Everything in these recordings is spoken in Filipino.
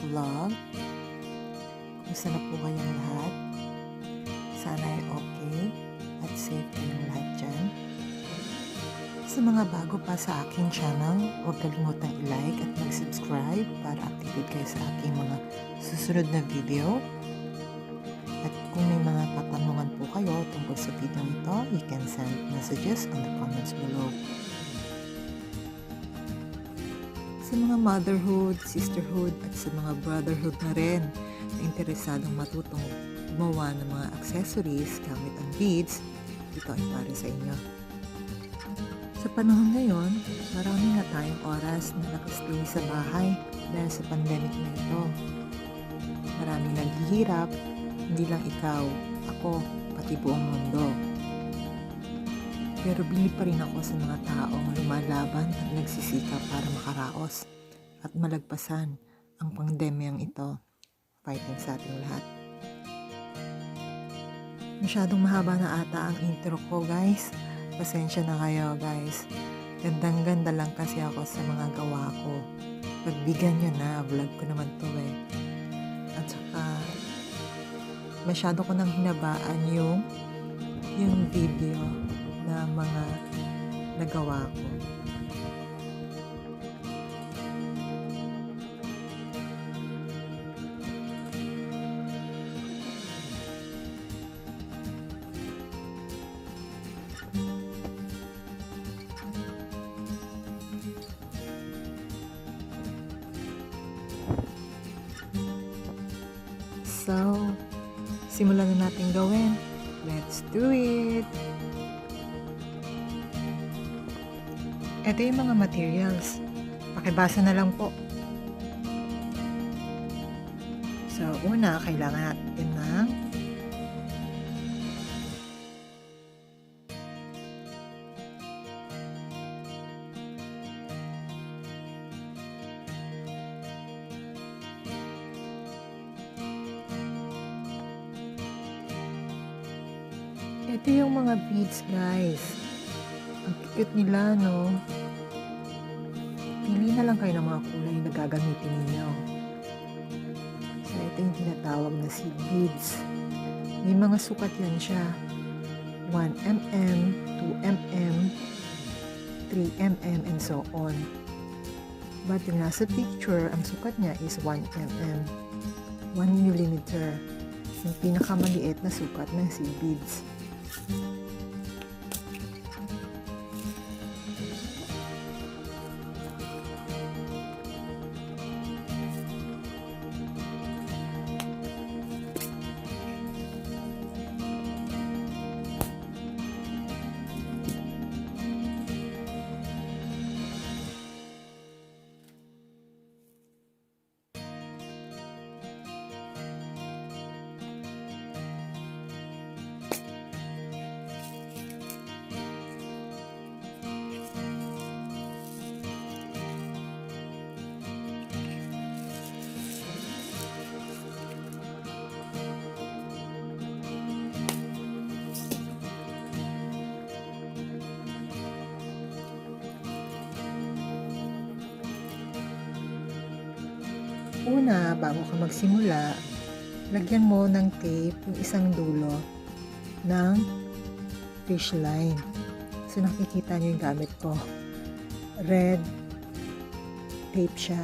vlog. Kumusta na po kayong lahat? Sana ay okay at safe kayong lahat dyan. Sa mga bago pa sa aking channel, huwag kalimutang i-like at mag-subscribe para updated kayo sa aking mga susunod na video. At kung may mga katanungan po kayo tungkol sa video ito, you can send messages on the comments below. Sa mga motherhood, sisterhood at sa mga brotherhood na rin na interesadong matutong gumawa ng mga accessories gamit ang beads, ito ay para sa inyo. Sa panahon ngayon, marami na tayong oras na nakastay sa bahay dahil sa pandemic na ito. Maraming naghihirap, hindi lang ikaw, ako, pati buong mundo. Pero bilib pa rin ako sa mga taong lumalaban at nagsisikap para makaraos at malagpasan ang pandemyang ito. Fighting sa ating lahat. Masyadong mahaba na ata ang intro ko, guys. Pasensya na kayo, guys. Gandang-ganda lang kasi ako sa mga gawa ko. Pagbigyan nyo na, vlog ko naman to eh. At saka, masyado ko nang hinabaan yung video na mga nagawa ko. So, simulan na natin gawin. Let's do it! Ito yung mga materials. Pakibasa na lang po. So, una, kailangan natin ng ito yung mga beads, guys. Ang cute nila, no? Pili na lang kayo ng mga kulay na gagamitin ninyo. So, ito yung tinatawag na seed beads. May mga sukat yan siya. 1mm, 2mm, 3mm, and so on. But yung nasa picture, ang sukat niya is 1mm. 1mm. Yung pinakamaliit na sukat ng seed beads. Una, bago ka magsimula, lagyan mo ng tape yung isang dulo ng fish line. So, nakikita nyo yung gamit ko. Red tape siya.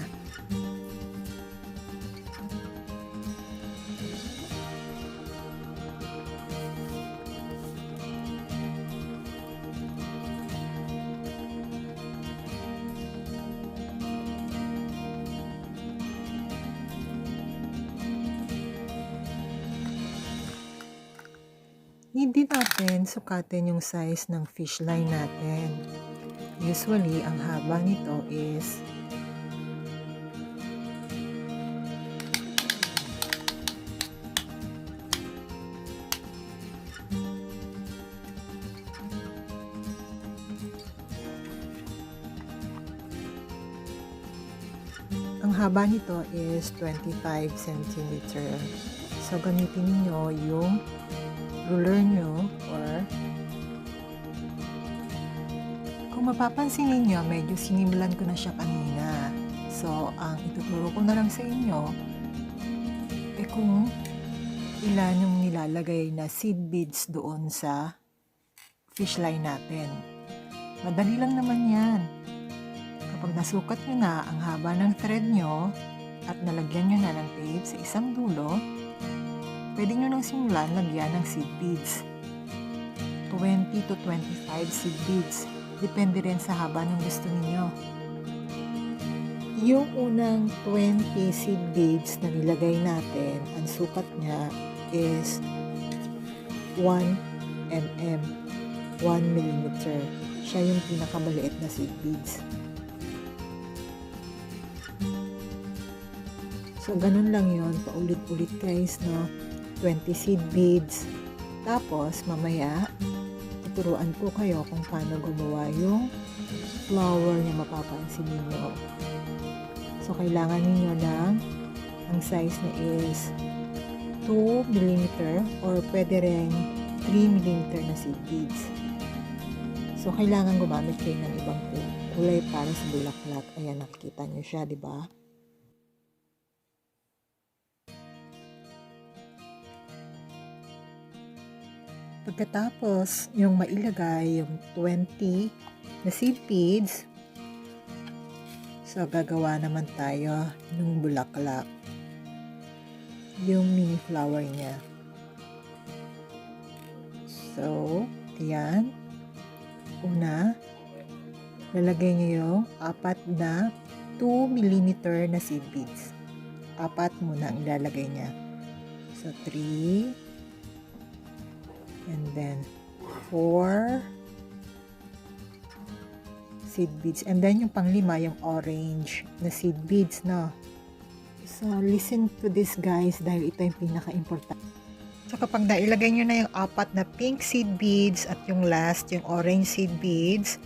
Hindi natin sukatin yung size ng fish line natin. Usually, ang haba nito is ang haba nito is 25 cm. So, gamitin niyo yung ruler nyo or kung mapapansin ninyo, medyo sinimulan ko na siya kanina. So, ang ituturo ko na lang sa inyo kung ilan yung nilalagay na seed beads doon sa fish line natin. Madali lang naman yan. Kapag nasukat nyo na ang haba ng thread nyo at nalagyan nyo na ng tape sa isang dulo, pwede nyo nang simulan lagyan ng seed beads. 20 to 25 seed beads. Depende rin sa haba ng gusto niyo. Yung unang 20 seed beads na nilagay natin, ang sukat niya is 1 mm, 1 mm. Siya yung pinakamaliit na seed beads. So, ganun lang yun. Paulit-ulit guys, no? 20 seed beads. Tapos, mamaya, tuturuan ko kayo kung paano gumawa yung flower na mapapansin ninyo. So, kailangan ninyo ng, ang size na is 2 mm or pwede rin 3 mm na seed beads. So, kailangan gumamit kayo ng ibang kulay para sa bulaklak. Ayan, nakikita nyo siya, di ba? Pagkatapos, yung mailagay yung 20 na seed beads, so gagawa naman tayo ng bulaklak, yung mini flower niya. So, ayan. Una, lalagay niyo yung 4 na 2 mm na seed beads. 4 muna ang ilalagay niya. So, 3, and then 4 seed beads. And then yung panglima, yung orange na seed beads, no? So, listen to this guys dahil ito yung pinaka-important. So, kapag nailagay nyo na yung 4 na pink seed beads at yung last, yung orange seed beads,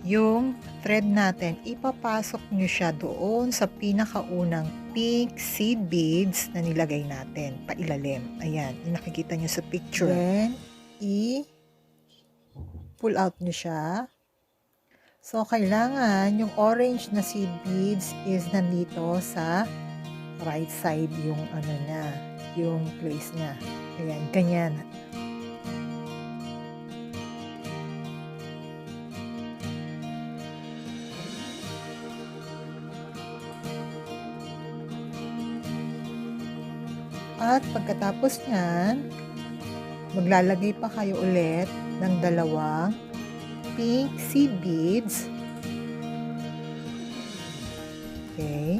yung thread natin, ipapasok nyo siya doon sa pinakaunang pink seed beads na nilagay natin, pailalim. Ayan, yung nakikita nyo sa picture. Then, i-pull out nyo siya. So, kailangan yung orange na seed beads is nandito sa right side yung ano niya, yung place niya. Ayan, ganyan. At pagkatapos niyan, maglalagay pa kayo ulit ng 2 pink seed beads. Okay.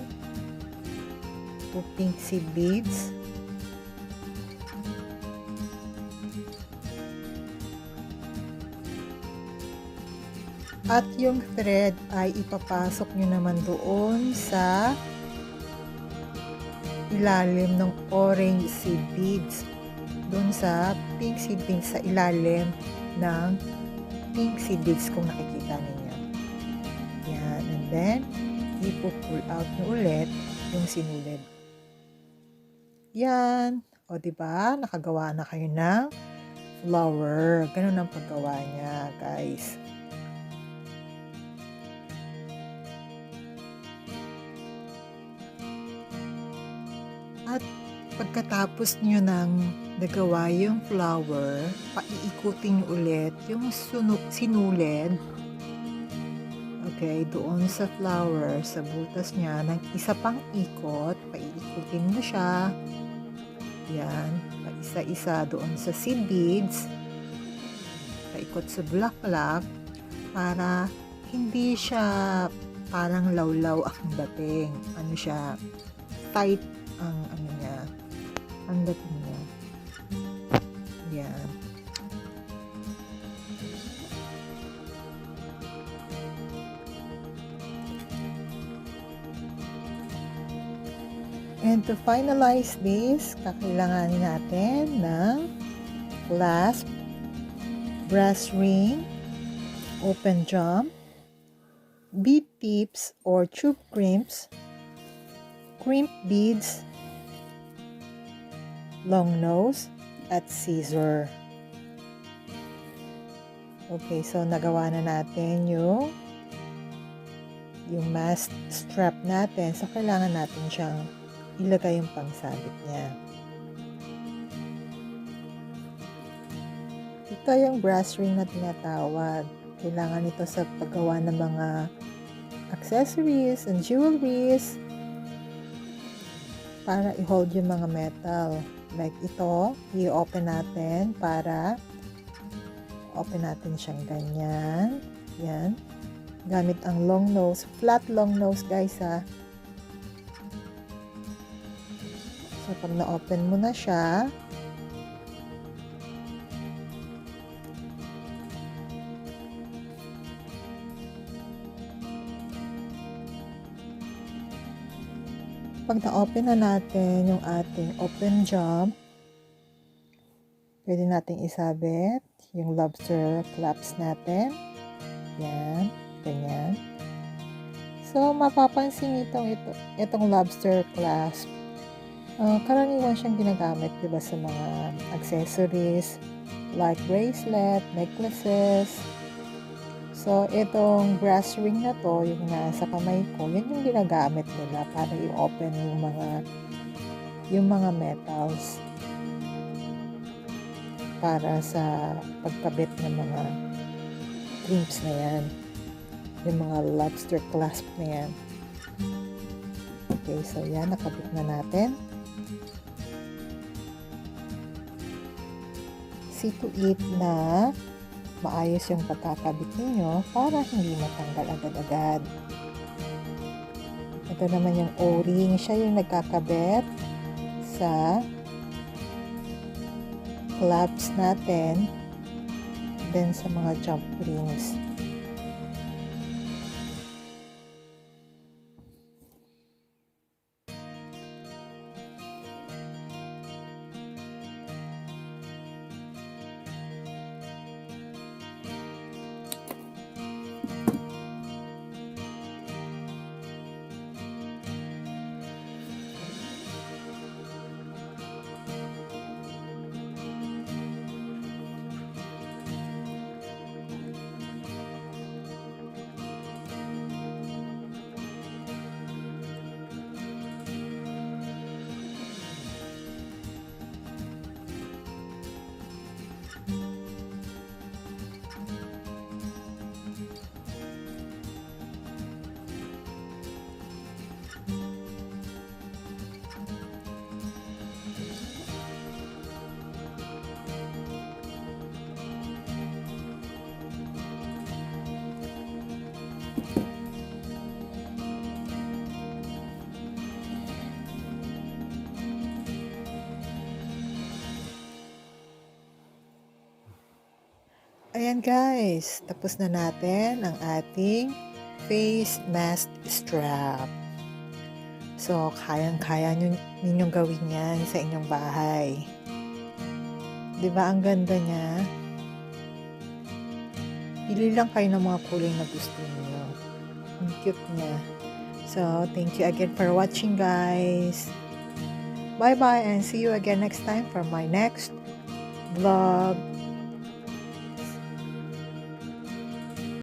2 pink seed beads. At yung thread ay ipapasok nyo naman doon sa ilalim ng orange seed beads. Doon sa pink seed beads sa ilalim ng pink seed beads kung nakikita ninyo. Yan. And then, ipo-pull out nyo ulit yung sinulid. Yan. O, diba? Nakagawa na kayo ng flower. Ganun ang paggawa niya, guys. At pagkatapos nyo nang nagawa yung flower, paiikutin nyo ulit yung sinulid, okay, doon sa flower, sa butas niya, ng isa pang ikot, paiikutin mo siya, yan, paisa-isa doon sa seed beads, paikot sa bulaklak, para hindi siya parang lawlaw ang dating, ano siya, tight ang ano niya, ang dating niya. Yan. And to finalize this, kakailanganin natin ng clasp, brass ring, open jump, bead tips or tube crimps, crimp beads, long nose, at scissor. Okay, so nagawa na natin yung mask strap natin. So, kailangan natin siyang ilagay yung pangsabit niya. Ito yung brass ring na tinatawag. Kailangan ito sa paggawa ng mga accessories and jewelries para i-hold yung mga metal. Like ito, i-open natin para open natin siyang ganyan. Yan. Gamit ang long nose. Flat long nose, guys, ha. So, pag na-open mo na siya, pag na-open na natin yung ating open jump, pwede nating isabit yung lobster clasp natin. Yan, ganyan. So, mapapansin itong lobster clasp. Karaniwan siyang ginagamit, diba, sa mga accessories like bracelet, necklaces. So, itong brass ring na to, yung nasa kamay ko, yan yung ginagamit nila para i-open yung mga metals para sa pagkabit ng mga crimps na yan, yung mga lobster clasp na yan. Okay, so yan, nakabit na natin. See to it na maayos yung pagkakabit ninyo para hindi matanggal agad-agad. Ito naman yung O-ring, siya yung nagkakabit sa clasps natin, then sa mga jump rings. Ayan, guys, tapos na natin ang ating face mask strap. So, kayang-kaya ninyong gawin yan sa inyong bahay. Diba ang ganda niya? Pili lang kayo ng mga kulay na gusto niyo. Ang cute niya. So, thank you again for watching, guys. Bye-bye and see you again next time for my next vlog.